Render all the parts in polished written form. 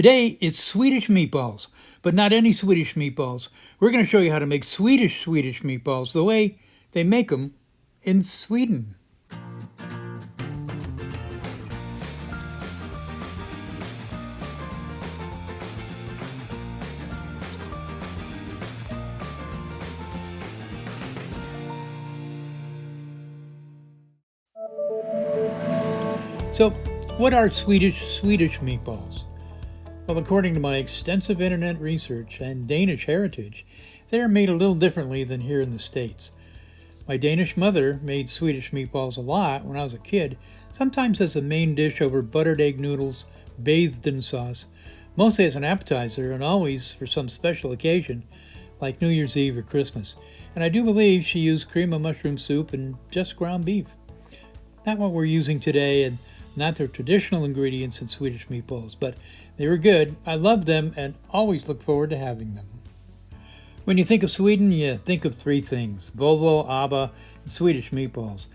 Today, it's Swedish meatballs, but not any Swedish meatballs. We're going to show you how to make Swedish meatballs the way they make them in Sweden. So, what are Swedish meatballs? Well, according to my extensive internet research and Danish heritage, they are made a little differently than here in the States. My Danish mother made Swedish meatballs a lot when I was a kid, sometimes as a main dish over buttered egg noodles bathed in sauce, mostly as an appetizer and always for some special occasion like New Year's Eve or Christmas. And I do believe she used cream of mushroom soup and just ground beef. Not what we're using today, and not their traditional ingredients in Swedish meatballs, but they were good. I loved them and always look forward to having them. When you think of Sweden, you think of three things: Volvo, ABBA, and Swedish meatballs.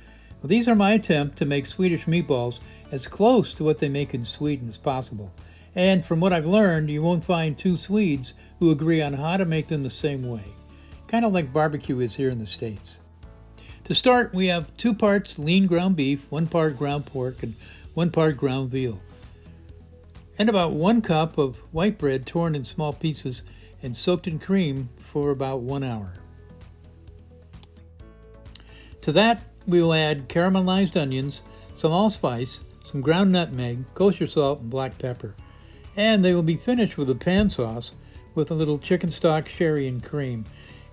Well, these are my attempt to make Swedish meatballs as close to what they make in Sweden as possible. And from what I've learned, you won't find two Swedes who agree on how to make them the same way. Kind of like barbecue is here in the States. To start, we have 2 parts lean ground beef, 1 part ground pork, and 1 part ground veal. And about 1 cup of white bread torn in small pieces and soaked in cream for about 1 hour. To that, we will add caramelized onions, some allspice, some ground nutmeg, kosher salt, and black pepper. And they will be finished with a pan sauce with a little chicken stock, sherry, and cream,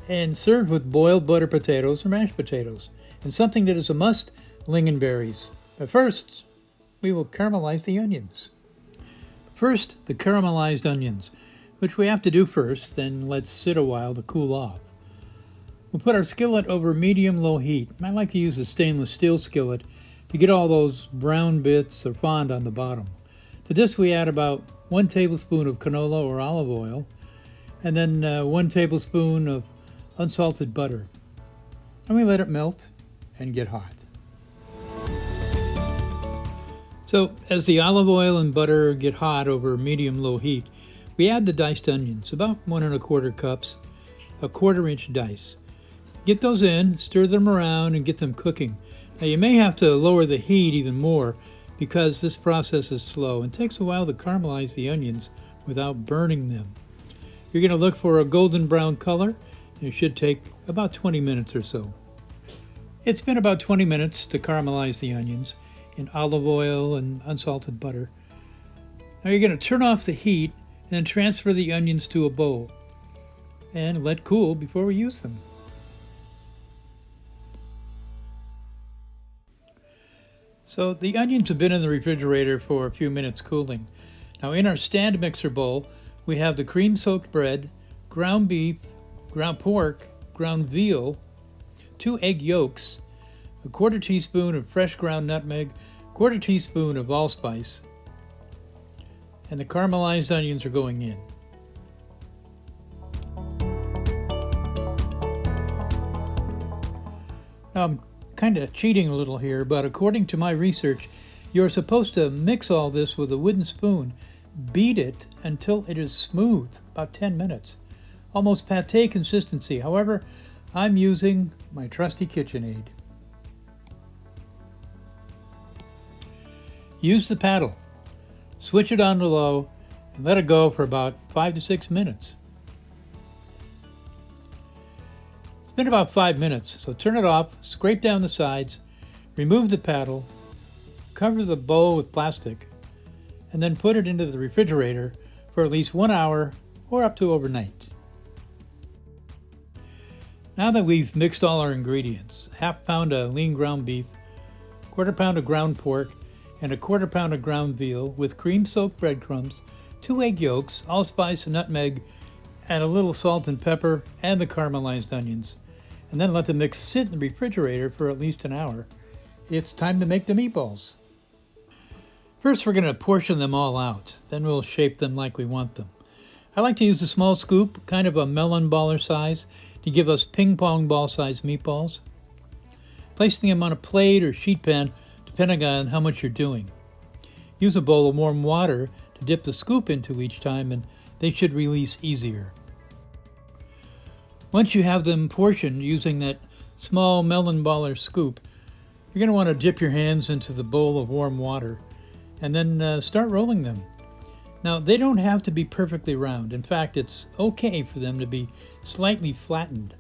and served with boiled butter potatoes or mashed potatoes, and something that is a must, lingonberries. But first, we will caramelize the onions. First, the caramelized onions, which we have to do first, then let sit a while to cool off. We'll put our skillet over medium-low heat. I like to use a stainless steel skillet to get all those brown bits or fond on the bottom. To this we add about 1 tablespoon of canola or olive oil, and then 1 tablespoon of unsalted butter. And we let it melt and get hot. So as the olive oil and butter get hot over medium-low heat, we add the diced onions, about 1 1/4 cups, a 1/4-inch dice. Get those in, stir them around, and get them cooking. Now you may have to lower the heat even more because this process is slow and takes a while to caramelize the onions without burning them. You're going to look for a golden brown color. It should take about 20 minutes or so. It's been about 20 minutes to caramelize the onions in olive oil and unsalted butter. Now you're going to turn off the heat and then transfer the onions to a bowl and let cool before we use them. So the onions have been in the refrigerator for a few minutes cooling. Now in our stand mixer bowl, we have the cream-soaked bread, ground beef, ground pork, ground veal, 2 egg yolks, a 1/4 teaspoon of fresh ground nutmeg, 1/4 teaspoon of allspice, and the caramelized onions are going in. Now I'm kind of cheating a little here, but according to my research, you're supposed to mix all this with a wooden spoon, beat it until it is smooth, about 10 minutes. Almost pate consistency. However, I'm using my trusty KitchenAid. Use the paddle. Switch it on to low and let it go for about 5 to 6 minutes. It's been about 5 minutes, so turn it off, scrape down the sides, remove the paddle, cover the bowl with plastic, and then put it into the refrigerator for at least 1 hour or up to overnight. Now that we've mixed all our ingredients, 1/2 pound of lean ground beef, 1/4 pound of ground pork, and a 1/4 pound of ground veal with cream-soaked breadcrumbs, 2 egg yolks, allspice, nutmeg, and a little salt and pepper, and the caramelized onions, and then let the mix sit in the refrigerator for at least an hour, it's time to make the meatballs. First, we're going to portion them all out. Then we'll shape them like we want them. I like to use a small scoop, kind of a melon baller size, to give us ping pong ball sized meatballs. Placing them on a plate or sheet pan, depending on how much you're doing. Use a bowl of warm water to dip the scoop into each time, and they should release easier. Once you have them portioned using that small melon baller scoop, you're going to want to dip your hands into the bowl of warm water and then start rolling them. Now, they don't have to be perfectly round. In fact, it's okay for them to be slightly flattened.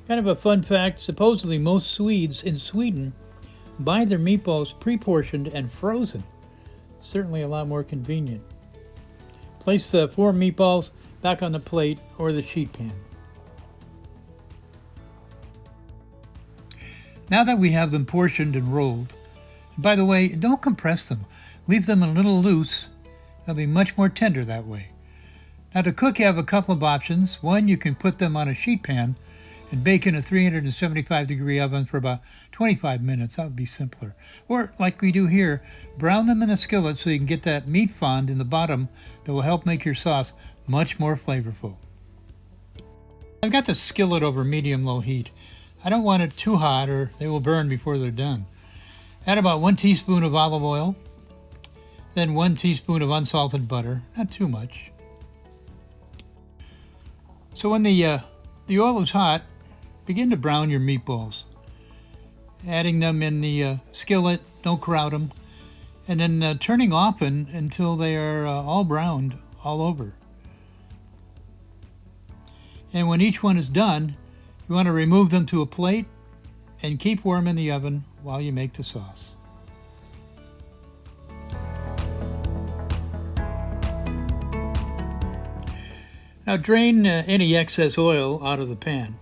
Kind of a fun fact, supposedly most Swedes in Sweden buy their meatballs pre-portioned and frozen. Certainly a lot more convenient. Place the 4 meatballs back on the plate or the sheet pan. Now that we have them portioned and rolled, and by the way, don't compress them. Leave them a little loose. They'll be much more tender that way. Now to cook, you have a couple of options. One, you can put them on a sheet pan and bake in a 375-degree oven for about 25 minutes. That would be simpler. Or, like we do here, brown them in a skillet so you can get that meat fond in the bottom that will help make your sauce much more flavorful. I've got the skillet over medium-low heat. I don't want it too hot or they will burn before they're done. Add about 1 teaspoon of olive oil, then 1 teaspoon of unsalted butter, not too much. So when the oil is hot, begin to brown your meatballs. Adding them in the skillet, don't crowd them, and then turning often until they are all browned all over. And when each one is done, you want to remove them to a plate and keep warm in the oven while you make the sauce. Now drain any excess oil out of the pan.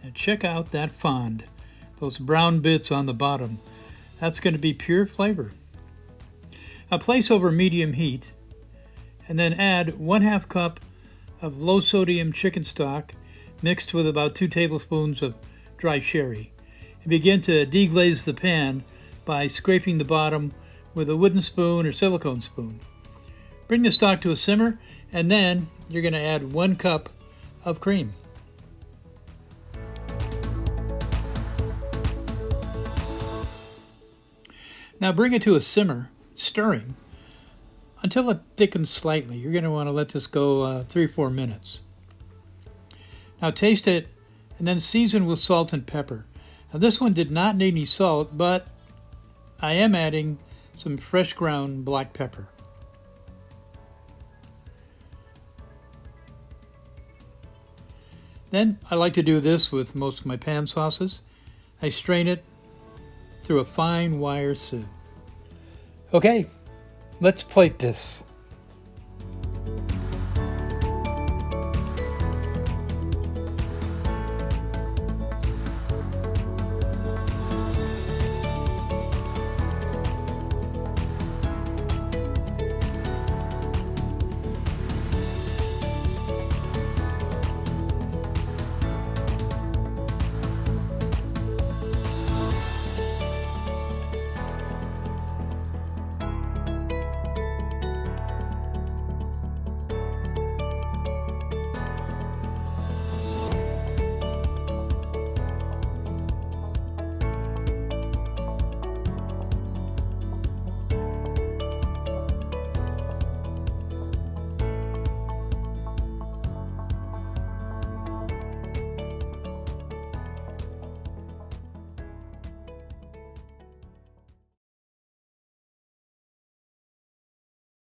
And check out that fond, those brown bits on the bottom. That's going to be pure flavor. Now place over medium heat and then add 1/2 cup of low sodium chicken stock mixed with about 2 tablespoons of dry sherry. And begin to deglaze the pan by scraping the bottom with a wooden spoon or silicone spoon. Bring the stock to a simmer, and then you're going to add 1 cup of cream. Now bring it to a simmer, stirring, until it thickens slightly. You're going to want to let this go 3-4 minutes. Now taste it and then season with salt and pepper. Now this one did not need any salt, but I am adding some fresh ground black pepper. Then I like to do this with most of my pan sauces. I strain it through a fine wire sieve. Okay, let's plate this.